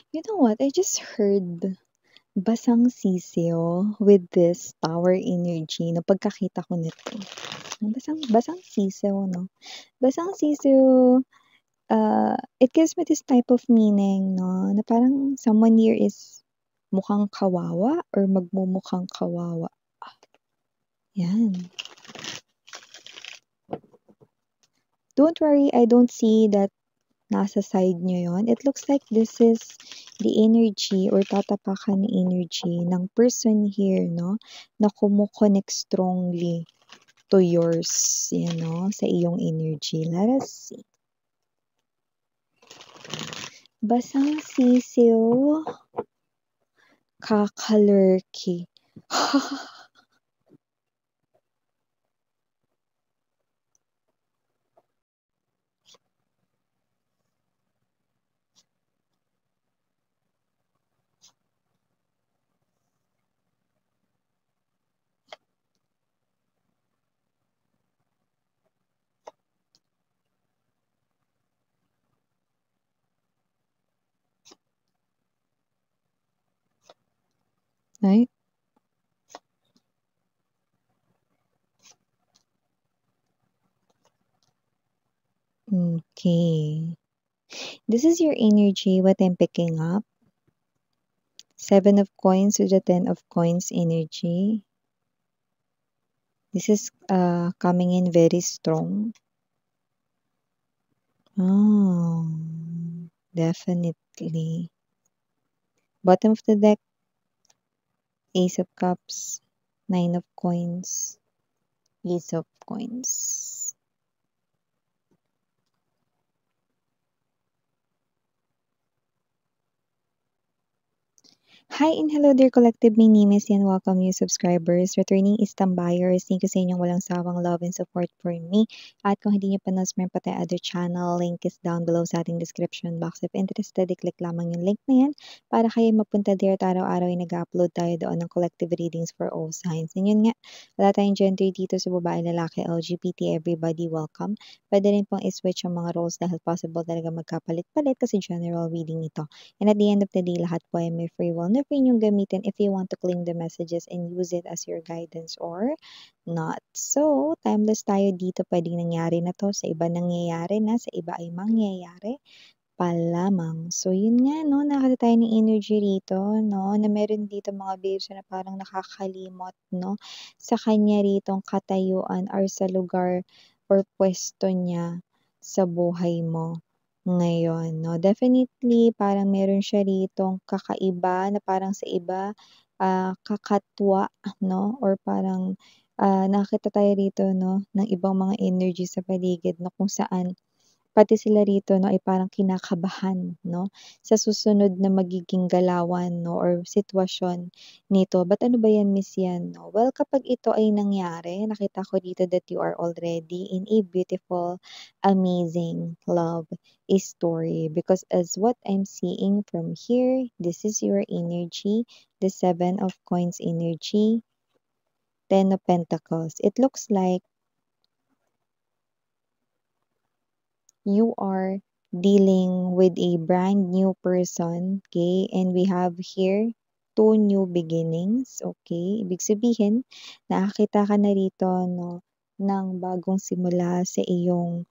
You know what? I just heard basang sisiyo with this tower energy no pagkakita ko nito. Basang basang sisiyo, no? Basang sisiyo, it gives me this type of meaning, no? Na parang someone here is mukhang kawawa or magmumukhang kawawa. Yan. Don't worry, I don't see that nasa side nyo yon. It looks like this is the energy or tatapakan na energy ng person here, no? Na kumukonect strongly to yours, you know, sa iyong energy. Let us see. Basang sisiw, kakalurky. Right? Okay. This is your energy, what I'm picking up. 7 of coins to the 10 of coins energy. This is coming in very strong. Oh, definitely. Bottom of the deck, Ace of Cups, Nine of Coins, Ace of Coins. Hi and hello dear collective, my name is Yan. Welcome new subscribers, returning Istam buyers. Thank you sa inyong walang sawang love and support for me. At kung hindi nyo pa na-subscribe pa tayo other channel, link is down below sa ating description box. If interested, i-click lamang yung link na yan para kayo mapunta there at araw-araw ay nag-upload tayo doon ng collective readings for all signs. And yun nga, wala tayong gender dito sa babae, lalaki, LGBT, everybody welcome. Pwede rin pong i-switch ang mga roles dahil possible talaga magkapalit-palit kasi general reading ito. And at the end of the day, lahat po ay may free will na free niyong gamitin if you want to claim the messages and use it as your guidance or not. So, timeless tayo dito. Pwedeng nangyari na to. Sa iba nangyayari na. Sa iba ay mangyayari pa lamang. So, yun nga, no? Nakita tayo ng energy rito, no? Na meron dito mga babes na parang nakakalimot, no? Sa kanya ritong katayuan or sa lugar or pwesto niya sa buhay mo ngayon, no? Definitely, parang meron siya ritong kakaiba na parang sa iba, kakatwa, no? Or parang nakita tayo rito, no? Ng ibang mga energy sa paligid, no? Kung saan pati sila rito 'no, ay parang kinakabahan 'no, sa susunod na magiging galawan 'no, or sitwasyon nito. Ba't ano ba 'yan Miss yan 'no? Well, kapag ito ay nangyari, nakita ko dito that you are already in a beautiful, amazing love story. Because as what I'm seeing from here, this is your energy, the 7 of Coins energy, 10 of Pentacles. It looks like you are dealing with a brand new person, okay? And we have here two new beginnings, okay? Ibig sabihin, nakakita ka na rito, no, ng bagong simula sa iyong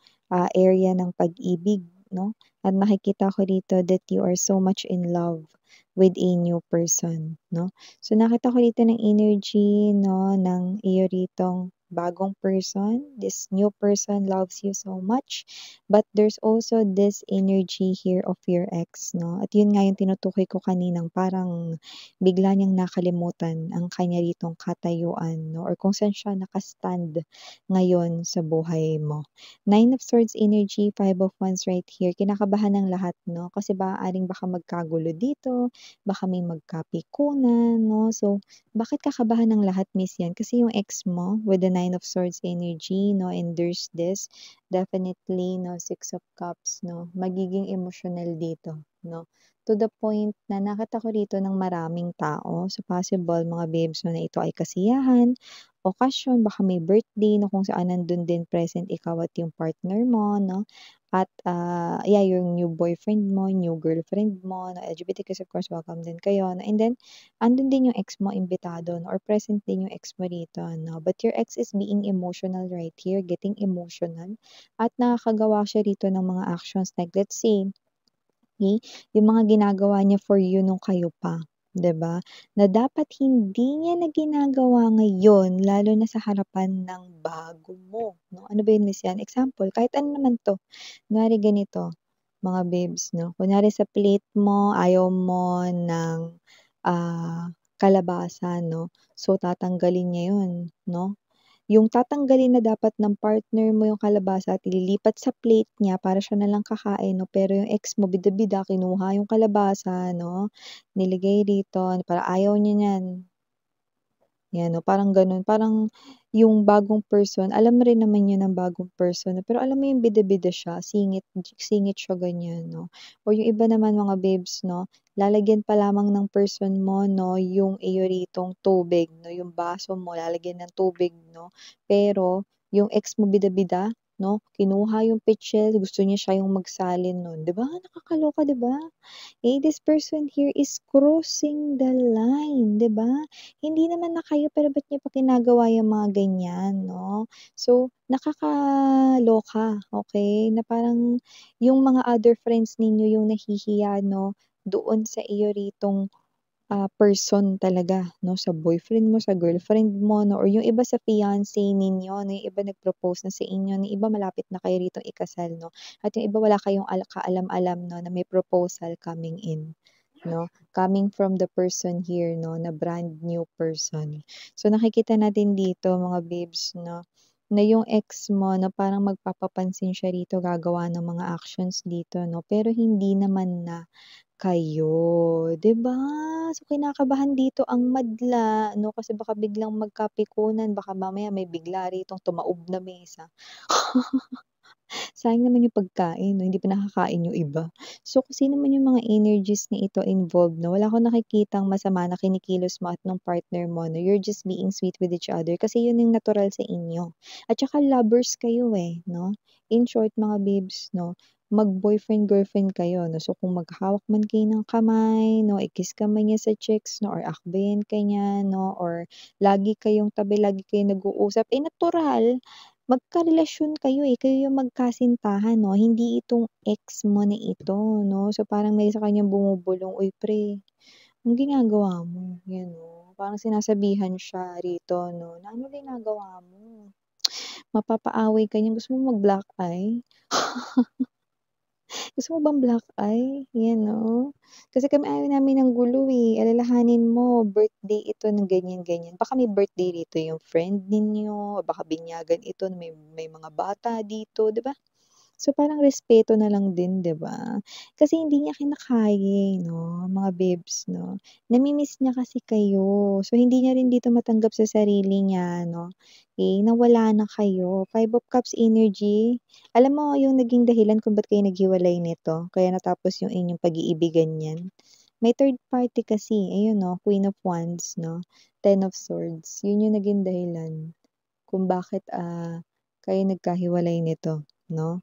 area ng pag-ibig, no? At nakikita ko dito that you are so much in love with a new person, no? So nakita ko dito ng energy, no, ng iyo ritong bagong person. This new person loves you so much. But there's also this energy here of your ex, no? At yun nga yung tinutukoy ko kaninang parang bigla niyang nakalimutan ang kanya ritong katayuan, no? Or kung saan siya nakastand ngayon sa buhay mo. 9 of Swords energy, 5 of Wands right here. Kinakabahan ng lahat, no? Kasi baka magkagulo dito, baka may magkapikunan, no? So, bakit kakabahan ng lahat, Miss yan? Kasi yung ex mo with the 9 of Swords energy, no? And there's this, definitely, no, 6 of Cups, no, magiging emotional dito. 'no? To the point na nakita ko rito ng maraming tao. So, possible mga babes 'no, na ito ay kasiyahan, okasyon, baka may birthday 'no, kung saan nandun din present ikaw at yung partner mo 'no, at, yeah, yung new boyfriend mo, new girlfriend mo na LGBTQs, of course, welcome din kayo 'no, and then andun din yung ex mo imbitado 'no, or present din yung ex mo rito 'no. But your ex is being emotional right here, getting emotional at nakakagawa siya rito ng mga actions like let's say, okey, yung mga ginagawa niya for you nung kayo pa, 'di ba? Na dapat hindi niya na ginagawa ngayon lalo na sa harapan ng bago mo 'no. Ano ba yun miss yan? Example, kahit ano naman 'to. Kunwari ganito, mga babes 'no, kunyari sa plate mo ayaw mo ng, kalabasa 'no, so tatanggalin niya yun 'no. Yung tatanggalin na dapat ng partner mo yung kalabasa at ililipat sa plate niya para siya na lang kakain 'no, pero yung ex mo bida-bida kinuha yung kalabasa 'no, nilagay rito, parang ayaw niya niyan. 'Yan 'no, parang gano'n. Parang yung bagong person, alam rin naman 'yun ng bagong person 'no, pero alam mo yung bida-bida siya, singit singit siya ganyan 'no. Or yung iba naman mga babes 'no, lalagyan pa lamang ng person mo 'no, yung iyoritong tubig 'no, yung baso mo lalagyan ng tubig 'no, pero yung ex mo bida-bida 'no, kinuha yung petsil, gusto niya siya yung magsalin nun, 'di ba nakakaloka, 'di ba? This person here is crossing the line, 'di ba? Hindi naman na kayo pero ba't niyo pa ginagawa yung mga ganyan 'no? So, nakakaloka, okey, na parang yung mga other friends ninyo yung nahihiya 'no, doon sa iyo ritong, person talaga 'no, sa boyfriend mo, sa girlfriend mo 'no, or yung iba sa fiancé ninyo 'no, yung iba nag-propose na sa inyo, yung iba malapit na kayo ritong ikasal 'no, at yung iba wala kayong kaalam-alam 'no, na may proposal coming in 'no, coming from the person here 'no, na brand new person. So, nakikita natin dito mga babes 'no, na yung ex mo na parang magpapapansin siya rito, gagawa ng mga actions dito 'no, pero hindi naman na kayo, 'di ba? So, kinakabahan dito ang madla 'no, kasi baka biglang magkapikunan, baka mamaya may bigla ritong tumaob na mesa. Sayang naman yung pagkain 'no, hindi pa nakakain yung iba. So, kung sino man yung mga energies na ito involved 'no, wala akong nakikitang masama na kinikilos mo at nung partner mo 'no, you're just being sweet with each other kasi yun yung natural sa inyo. At saka lovers kayo, eh, 'no. In short mga babes 'no, mag-boyfriend-girlfriend kayo 'no, so kung maghawak man kayo ng kamay 'no, i-kiss ka man niya sa cheeks 'no, or akbayan ka niya 'no, or lagi kayong tabi, lagi kayong nag-uusap, eh, natural. Magkarelasyon kayo, eh, kayo yung magkasintahan 'no, hindi itong ex mo na ito 'no. So, parang may sa kanyang bumubulong, "Uy pre, anong ginagawa mo?" Yan 'no. Parang sinasabihan siya rito 'no, na, "Ano ginagawa mo? Mapapaaway ka niyan, gusto mo mag-black eye?" Gusto mo bang black eye? Yan 'no. Kasi kami ayaw namin ng gulo, eh, alalahanin mo birthday ito ng ganyan-ganyan. Baka may birthday rito yung friend ninyo, baka binyagan ito na may mga bata dito, 'di ba? So, parang respeto na lang din, 'di ba? Kasi hindi niya kinakaya, eh, 'no, mga babes 'no. Nami-miss niya kasi kayo. So, hindi niya rin dito matanggap sa sarili niya 'no, eh, na wala na kayo. Five of Cups energy, alam mo yung naging dahilan kung ba't kayo naghiwalay nito, kaya natapos yung inyong pag-iibigan niyan? May third party kasi, ayun 'no, Queen of Wands 'no, Ten of Swords. Yun yung naging dahilan kung bakit, kayo nagkahiwalay nito 'no.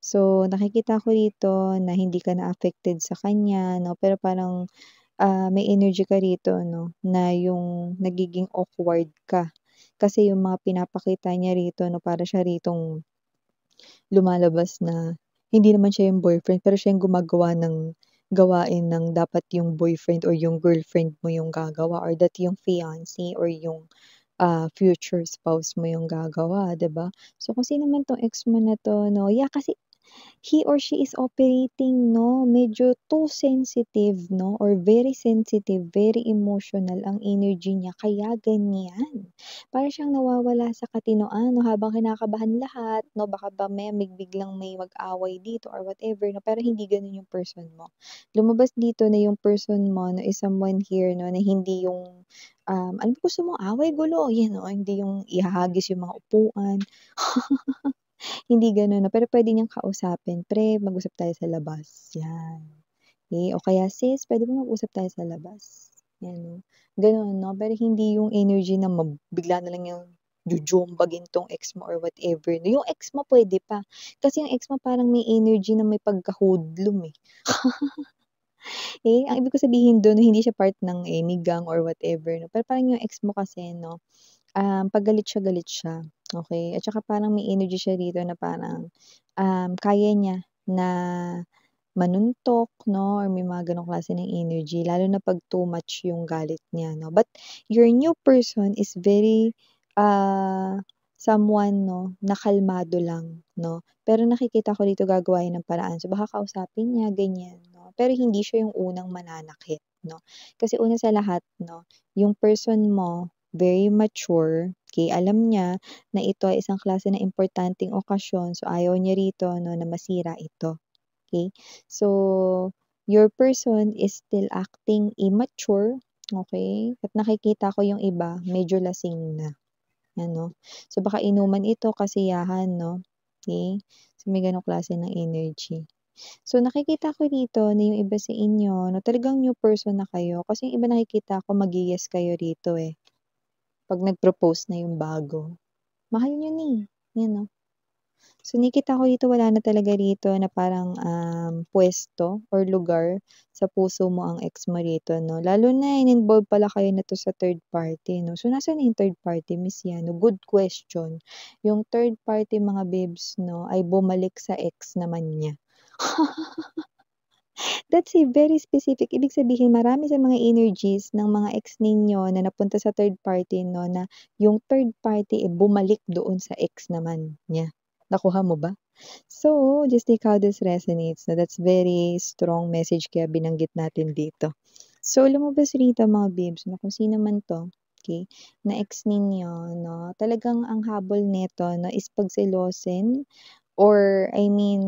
So, nakikita ko rito na hindi ka na affected sa kanya 'no, pero parang, may energy ka rito 'no, na yung nagiging awkward ka. Kasi yung mga pinapakita niya rito 'no, para siya ritong lumalabas na hindi naman siya yung boyfriend, pero siya yung gumagawa ng gawain ng dapat yung boyfriend or yung girlfriend mo yung gagawa or that yung fiancé or yung, future spouse mo yung gagawa, 'di ba? So, kung sino man 'tong ex mo na 'to 'no, yeah, kasi he or she is operating 'no, medyo too sensitive 'no, or very sensitive, very emotional ang energy niya kaya ganyan. Para siyang nawawala sa katinoan 'no, habang kinakabahan lahat 'no, baka mamaya biglang may mag-away dito or whatever 'no, pero hindi gano'n yung person mo. Lumabas dito na yung person mo 'no, is someone here 'no, na hindi yung, ano ba gusto mo, away, gulo, 'yan oh, hindi yung ihahagis yung mga upuan. Hindi gano'n 'no, pero puwede niyang kausapin, "Pre, mag-usap tayo sa labas." 'Yan, Okay? O kaya, "Sis, pwede ba mag-usap tayo sa labas?" 'Yan 'no, gano'n 'no. Pero hindi yung energy na bigla na lang yung jojombagin 'tong ex mo or whatever 'no. Yung ex mo puwede pa, kasi yung ex mo parang may energy na may pagka-hoodlum, eh. Ang ibig ko sabihin dun hindi siya part ng any gang or whatever 'no, pero parang yung ex mo kasi 'no, 'pag galit siya, okey? At saka parang may energy siya rito na parang, kaya niya na manuntok 'no, or may mga gano'ng klase ng energy lalo na 'pag too much yung galit niya 'no. But your new person is very, someone 'no, na kalmado lang 'no, pero nakikita ko dito gagawa yan ng paraan. So baka kausapin niya ganyan 'no, pero hindi siya yung unang mananakit 'no. Kasi una sa lahat 'no, yung person mo very mature, okey, alam niya na ito ay isang klase ng importanteng okasyon, so ayaw niya rito 'no na masira ito. Okay. So, your person is still acting immature, okay. At nakikita ko yung iba medyo lasing na, ano. So, baka inuman ito, kasiyahan 'no, okay. So, may gano'ng klase ng energy. So, nakikita ko dito na yung iba sa inyo 'no, talagang new person na kayo kasi yung iba nakikita ko mag-ye-yes kayo rito, eh, 'pag nag-propose na yung bago. Mahal niyo na, eh, 'yan 'no. So, nakikita ko dito wala na talaga rito na parang, puwesto or lugar sa puso mo ang ex mo rito 'no, lalo na in-involve pala kayo nito sa third party 'no. So, nasaan na yung third party, Miss Yan? Good question. Yung third party mga babes 'no, ay bumalik sa ex naman niya. That's a very specific, ibig sabihin marami sa mga energies ng mga ex ninyo na napunta sa third party 'no, na yung third party, eh, bumalik doon sa ex naman niya. Nakuha mo ba? So, just like how this resonates 'no, that's very strong message kaya binanggit natin dito. So, lumabas rito mga babes na kung sino man 'to, okey, na ex ninyo 'no, talagang ang habol nito 'no is pagselosin or I mean,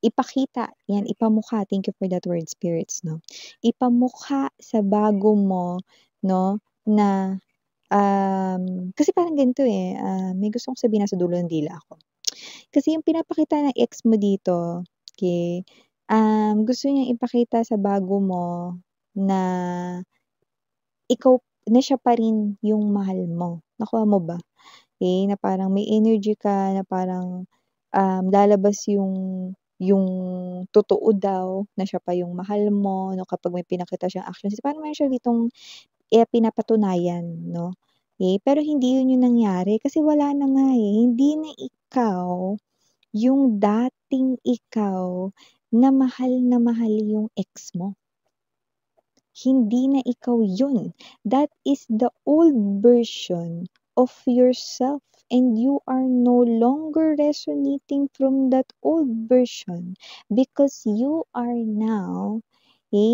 ipakita, 'yan, ipamukha, thank you for that word spirits 'no. Ipamukha sa bago mo 'no, na, kasi parang ganito, eh, may gusto kong sabihin nasa dulo ng dila ko. Kasi yung pinapakita ng ex mo dito, okey, gusto niyang ipakita sa bago mo na ikaw na siya pa rin yung mahal mo, nakuha mo ba? Na parang may energy ka na parang, lalabas yung totoo daw na siya pa yung mahal mo 'no, kapag may pinakita siyang actions, parang meron siya ditong, pinapatunayan 'no, pero hindi yun yung nangyari kasi wala na nga, eh, hindi na ikaw yung dating ikaw na mahal yung ex mo. Hindi na ikaw yun. That is the old version of yourself and you are no longer resonating from that old version because you are now a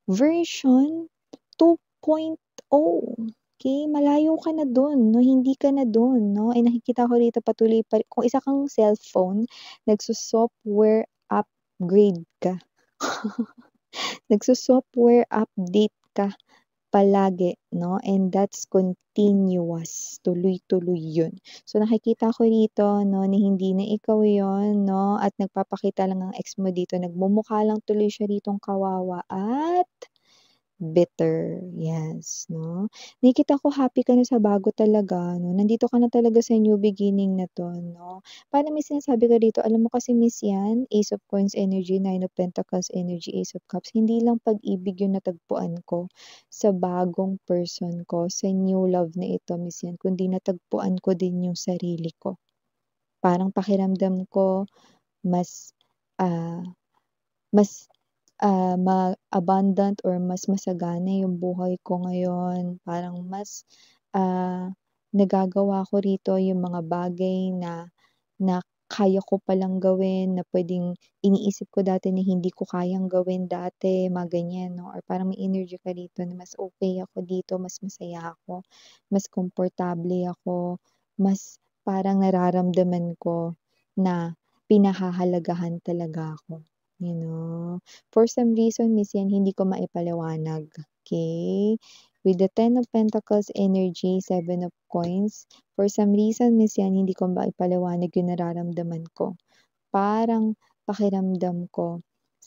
version 2.0. Okay, malayo ka na dun 'no, hindi ka na dun 'no, nakikita ko rito patuloy pa kung isa kang cellphone, nagso-software upgrade ka. Nagso-software update ka palagi 'no, and that's continuous, tuloy-tuloy yun. So, nakikita ko rito 'no, na hindi na ikaw yun 'no, at nagpapakita lang ang ex mo dito, nagmumukha lang tuloy siya ritong kawawa at bitter, yes 'no. Nakikita ko happy ka na sa bago talaga 'no, nandito ka na talaga sa new beginning na 'to 'no. Parang may sinasabi ka dito, alam mo kasi Miss yan, Ace of Coins energy, Nine of Pentacles energy, Ace of Cups, hindi lang pag-ibig yung natagpuan ko sa bagong person ko, sa new love na ito Miss yan, kundi natagpuan ko din yung sarili ko. Parang pakiramdam ko mas, ah mas, ma-abundant or mas masagana yung buhay ko ngayon. Parang mas, nagagawa ko rito yung mga bagay na na kaya ko palang gawin, na puwedeng iniisip ko dati na hindi ko kayang gawin dati, mga ganyan 'no, or parang may energy ka rito na mas okey ako dito, mas masaya ako, mas komportable ako, mas parang nararamdaman ko na pinahahalagahan talaga ako. You know? For some reason Miss yan hindi ko maipaliwanag, okey? With the Ten of Pentacles energy, Seven of Coins, for some reason Miss yan hindi ko maipaliwanag yung nararamdaman ko. Parang pakiramdam ko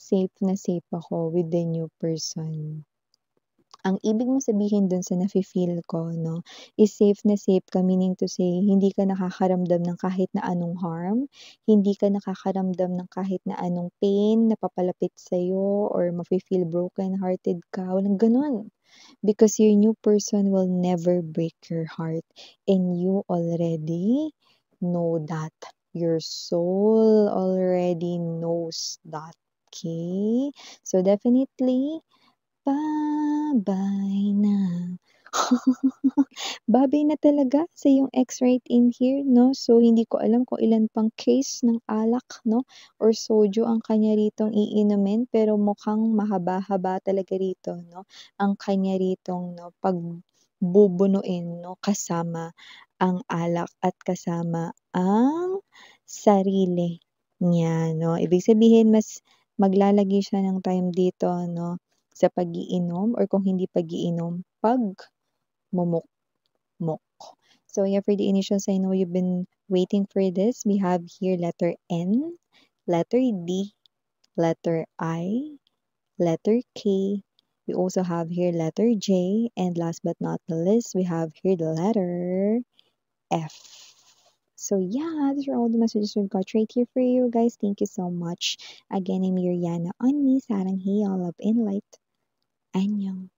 safe na safe ako with the new person. Ang ibig mong sabihin dun sa nafi-feel ko 'no, is safe na safe ka, meaning to say hindi ka nakakaramdam ng kahit na anong harm, hindi ka nakakaramdam ng kahit na anong pain na papalapit sa'yo or mafi-feel broken-hearted ka, walang gano'n. Because your new person will never break your heart and you already know that. Your soul already knows that, okay? So definitely Ba-bye na. Babay na talaga sa iyong ex right in here 'no. So, hindi ko alam kung ilan pang case ng alak 'no or soju ang kanya ritong iinumin, pero mukhang mahaba-haba talaga rito 'no, ang kanya ritong 'no pagbubunuin 'no kasama ang alak at kasama ang sarili niya 'no. Ibig sabihin mas maglalagay siya ng time dito 'no sa pag-iinom or kung hindi pag-iinom, pagmumukmok. So yeah, for the initials, I know you've been waiting for this. We have here letter N, letter D, letter I, letter K. We also have here letter J, and last but not the least, we have here the letter F. So yeah, these are all the messages we've got right here for you guys. Thank you so much. Again, I'm Miriana on me, Sarang Hey, all love and light. Annyeong.